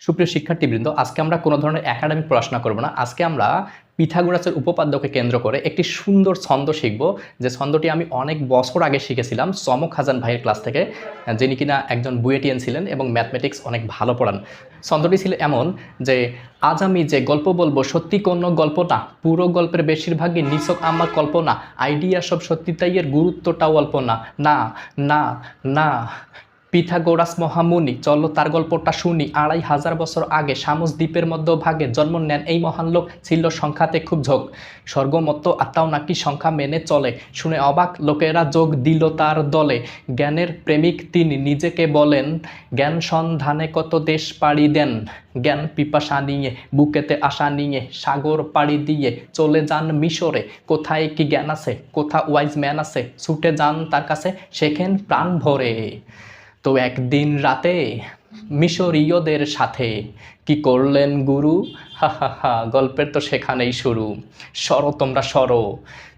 সুপ্রিয় শিক্ষার্থীবৃন্দ, আজকে আমরা কোনো ধরনের একাডেমিক পড়াশোনা করব না। আজকে আমরা পিথাগোরাসের উপপাদ্যকে কেন্দ্র করে একটি সুন্দর ছন্দ শিখব, যে ছন্দটি আমি অনেক বছর আগে শিখেছিলাম চমক হাসান ভাইয়ের ক্লাস থেকে, যিনি কিনা একজন বুয়েটিয়ান ছিলেন এবং ম্যাথমেটিক্স অনেক ভালো পড়ান। ছন্দটি ছিল এমন যে, আজ আমি যে গল্প বলবো সত্যি কোনো গল্প না, পুরো গল্পের বেশিরভাগই নিছক আমার কল্পনা, আইডিয়া সব সত্যি তাই এর গুরুত্বটাও অল্প না। না না না, পিথাগোরাস মহামুনি, চলো তার গল্পটা শুনি। 2500 বছর আগে সামুস দ্বীপের মধ্যভাগে জন্ম নেন এই মহান লোক। ছিল সংখ্যাতে খুব ঝোঁক, স্বর্গমত্ত আত্মাও নাকি সংখ্যা মেনে চলে। শুনে অবাক লোকেরা যোগ দিল তার দলে। জ্ঞানের প্রেমিক তিনি নিজেকে বলেন, জ্ঞান সন্ধানে কত দেশ পাড়ি দেন। জ্ঞান পিপাসা নিয়ে বুকেতে আশা নিয়ে সাগর পাড়ি দিয়ে চলে যান মিশরে। কোথায় কি জ্ঞান আছে, কোথা ওয়াইজ ম্যান আছে, ছুটে যান তার কাছে, শেখেন প্রাণ ভরে। তো একদিন রাতে মিশরীয়দের সাথে কি করলেন গুরু? হা হা হা, গল্পের তো সেখানেই শুরু। সরো তোমরা সরো,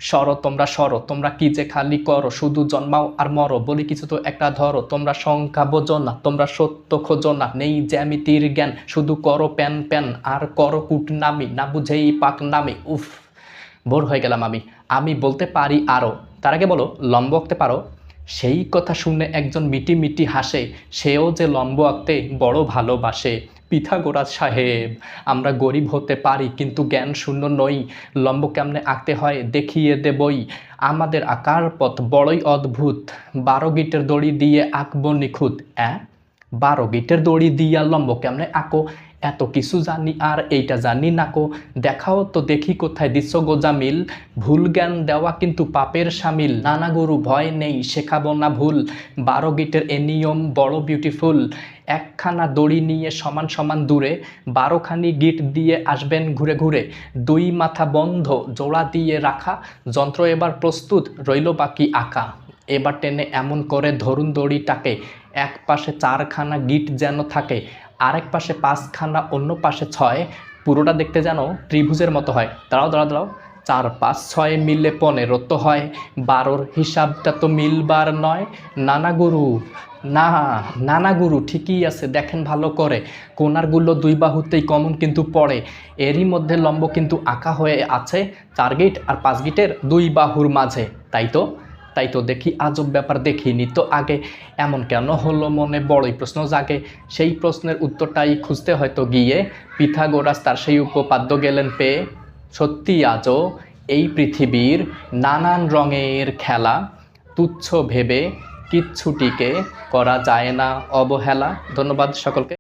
সরো তোমরা সরো, তোমরা কি যে খালি করো, শুধু জন্মাও আর মরো, বলি কিছু তো একটা ধরো। তোমরা সংখ্যা বোঝো না, তোমরা সত্য খোঁজো না, নেই জ্যামিতির জ্ঞান, শুধু করো প্যান প্যান আর করো কুটনামি, না বুঝেই পাক নামি। উফ, বোর হয়ে গেলাম আমি বলতে পারি আরও। তার আগে বলো, লম্ব আঁকতে পারো? সেই কথা শুনে একজন মিটি মিটি হাসে, সেও যে লম্ব আঁকতে বড় ভালোবাসে। পিথাগোরাস সাহেব, আমরা গরিব হতে পারি কিন্তু জ্ঞান শূন্য নই। লম্ব কেমনে আঁকতে হয় দেখিয়ে দেবই। আমাদের আঁকার পথ বড়ই অদ্ভুত, 12 গিটের দড়ি দিয়ে আঁকবো নিখুঁত। 12 গিটের দড়ি দিয়া লম্ব কেমনে আঁকো? এত কিছু জানি আর এইটা জানি নাকো। দেখাও তো দেখি কোথায় দিচ্ছ গোজামিল। ভুল জ্ঞান দেওয়া কিন্তু পাপের সামিল। নানা গুরু ভয় নেই, শেখাবো না ভুল। 12 গিটের এ নিয়ম বড় বিউটিফুল। একখানা দড়ি নিয়ে সমান সমান দূরে 12খানি গিট দিয়ে আসবেন ঘুরে ঘুরে। 2 মাথা বন্ধ জোড়া দিয়ে রাখা, যন্ত্র এবার প্রস্তুত, রইল বাকি আঁকা। এবার টেনে এমন করে ধরুন দড়িটাকে, এক পাশে 4খানা গিট যেন থাকে, আরেক পাশে 5খানা, অন্য পাশে 6। পুরোটা দেখতে যেন ত্রিভুজের মতো হয়। দাঁড়াও দাঁড়াও দাঁড়াও, 4 5 6 মিললে 15 তো হয়, 12র হিসাবটা তো মিলবার নয়। নানা গুরু, না নানা গুরু ঠিকই আছে, দেখেন ভালো করে, কোণারগুলো 2 বাহুতেই কমন কিন্তু পড়ে। এরই মধ্যে লম্ব কিন্তু আঁকা হয়ে আছে 4 গিট আর 5 গিটের 2 বাহুর মাঝে। তাই তো দেখি আজব ব্যাপার, দেখিনি তো আগে, এমন কেন হলো মনে বড়ই প্রশ্ন জাগে। সেই প্রশ্নের উত্তরটাই খুঁজতে হয়তো গিয়ে পিথাগোরাস তার সেই উপপাদ্য গেলেন পেয়ে। সত্যি আজও এই পৃথিবীর নানান রঙের খেলা, তুচ্ছ ভেবে কিচ্ছুটিকে করা যায় না অবহেলা। ধন্যবাদ সকলকে।